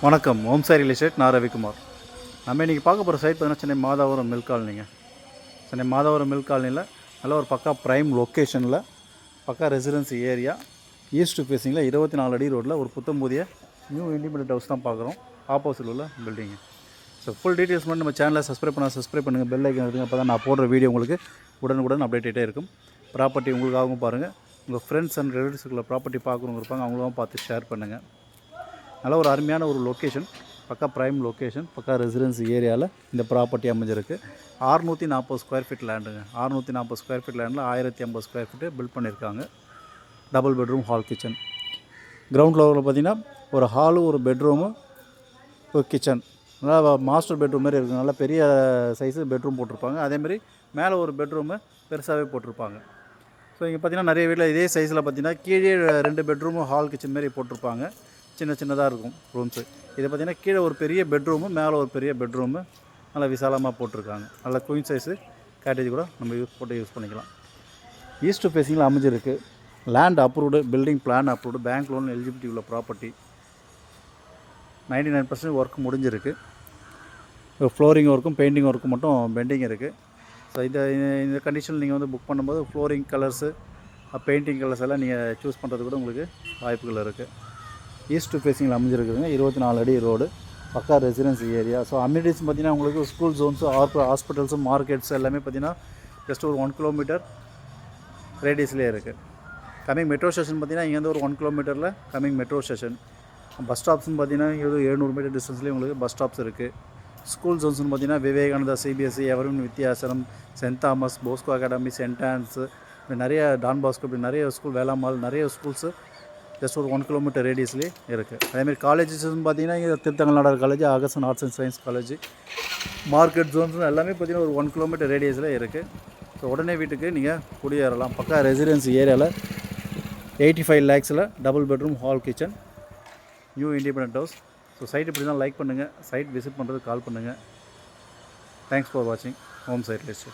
வணக்கம். ஓம் Sai real estate. நான் ரவிக்குமார். நம்ம இன்றைக்கி பார்க்க போகிற சைட் பார்த்தீங்கன்னா சென்னை மாதாவரம் மில்க் காலனிங்க. சென்னை மாதாவரம் மில்க் காலனியில் நல்ல ஒரு பக்கா ப்ரைம் லொக்கேஷனில் பக்கா ரெசிடென்சி ஏரியா ஈஸ்ட் ஃபேஸிங்கில் 24 அடி ரோட்டில் ஒரு புத்தம்புதிய நியூ இண்டிபெண்டன்ட் ஹவுஸ் தான் பார்க்குறோம். ஆப்போசிட் உள்ள பில்டிங்கு. ஸோ ஃபுல் டீட்டெயில்ஸ் மட்டும் நம்ம சேனலை சப்ஸ்கிரைப் பண்ணுங்கள். பெல் ஐக்கன் எடுத்துங்க. அப்போ தான் நான் போடுற வீடியோ உங்களுக்கு உடனுக்குடன் அப்டேட் ஆகிட்டே இருக்கும். ப்ராப்பர்ட்டி உங்களுக்காகவும் பாருங்கள். உங்கள் ஃப்ரெண்ட்ஸ் அண்ட் ரிலேட்டிவ்ஸுக்குள்ள ப்ராப்பர்ட்டி பார்க்குறவங்க இருப்பாங்க, அவங்களும் பார்த்து ஷேர் பண்ணுங்கள். நல்ல ஒரு அருமையான ஒரு லொக்கேஷன், பக்கா ப்ரைம் லொக்கேஷன், பக்கா ரெசிடென்சி ஏரியாவில் இந்த ப்ராப்பர்ட்டி அமைஞ்சிருக்கு. 640 ஸ்கொயர் ஃபீட் லேண்டுங்க. 640 ஸ்கொயர் ஃபீட் லேண்டில் 1050 ஸ்கொயர் ஃபீட்டு பில்ட் பண்ணியிருக்காங்க. Double bedroom hall kitchen. Ground ஃப்ளோரில் பார்த்திங்கன்னா ஒரு ஹாலு, ஒரு பெட்ரூமு, ஒரு கிச்சன். நல்லா மாஸ்டர் பெட்ரூம் மாதிரி இருக்குது. நல்லா பெரிய சைஸு பெட்ரூம் போட்டிருப்பாங்க. அதேமாதிரி மேலே ஒரு பெட்ரூமு பெருசாகவே போட்டிருப்பாங்க. ஸோ இங்கே பார்த்திங்கன்னா நிறைய வீட்டில் இதே சைஸில் பார்த்திங்கன்னா கீழே 2 பெட்ரூமு ஹால் கிச்சன் மாரி போட்டிருப்பாங்க. சின்னதாக இருக்கும் ரூம்ஸு. இதை பார்த்திங்கன்னா கீழே ஒரு பெரிய பெட்ரூமு, மேலே ஒரு பெரிய பெட்ரூமு நல்லா விசாலமாக போட்டிருக்காங்க. நல்லா குயின் சைஸு கேட்டேஜ் கூட நம்ம யூஸ் பண்ணிக்கலாம். ஈஸ்ட் ஃபேஸிங்கில் அமைஞ்சிருக்கு. Land approved, building plan approved, bank loan eligibility உள்ள ப்ராப்பர்ட்டி. 99% ஒர்க் முடிஞ்சிருக்கு. ஃப்ளோரிங் ஒர்க்கும் பெயிண்டிங் ஒர்க்கும் மட்டும் பெண்டிங் இருக்குது. ஸோ இந்த கண்டிஷனில் நீங்கள் புக் பண்ணும்போது ஃப்ளோரிங் கலர்ஸு, பெயிண்டிங் கலர்ஸ் எல்லாம் நீங்கள் சூஸ் பண்ணுறது கூட உங்களுக்கு வாய்ப்புகள் இருக்குது. ஈஸ்ட் ஃபேஸிங்கில் அமைஞ்சிருக்குதுங்க. 24 அடி ரோடு, பக்கா ரெசிடென்சி ஏரியா. ஸோ அம்யூனிட்டிஸ் பார்த்திங்கன்னா உங்களுக்கு ஸ்கூல் ஜோன்ஸு, ஹாஸ்பிட்டல்ஸு, மார்க்கெட்ஸ் எல்லாமே பார்த்திங்கன்னா ஜஸ்ட் ஒரு 1 கிலோமீட்டர் ரேடியஸ்லேயே இருக்குது. கம்மிங் மெட்ரோ ஸ்டேஷன் பார்த்திங்கன்னா இங்கேருந்து ஒரு 1 கிலோமீட்டரில் கம்மிங் மெட்ரோ ஸ்டேஷன். பஸ் ஸ்டாப்ஸ்னு பார்த்திங்கன்னா இங்கே 700 மீட்டர் டிஸ்டன்ஸ்லேயே உங்களுக்கு பஸ் ஸ்டாப்ஸ் இருக்குது. ஸ்கூல் ஜோன்ஸ்னு பார்த்திங்கன்னா Vivekananda, CBSE, Everwin Vidyashram, saint Thomas, Bosco academy, saint Ann's, இப்படி நிறைய டான் பாஸ்கோ, இப்படி நிறைய ஸ்கூல், வேளாமால், நிறைய ஸ்கூல்ஸு ஜஸ்ட் ஒரு 1 கிலோமீட்டர் ரேடியஸ்லேயே இருக்குது. அதேமாதிரி காலேஜஸ்ன்னு பார்த்திங்கன்னா இங்கே Thiruthanganadar college, August arts and science college, market zones எல்லாமே பார்த்திங்கன்னா ஒரு 1 கிலோமீட்டர் ரேடியஸில் இருக்குது. ஸோ உடனே வீட்டுக்கு நீங்கள் குடியேறலாம். பக்கா ரெசிடென்சி ஏரியாவில் 85 lakhஸில் double bedroom hall kitchen, new independent house. So site இப்படி தான் லைக் பண்ணுங்கள். சைட் விசிட் பண்ணுறதுக்கு கால் பண்ணுங்கள். தேங்க்ஸ் ஃபார் வாட்சிங். Home site list.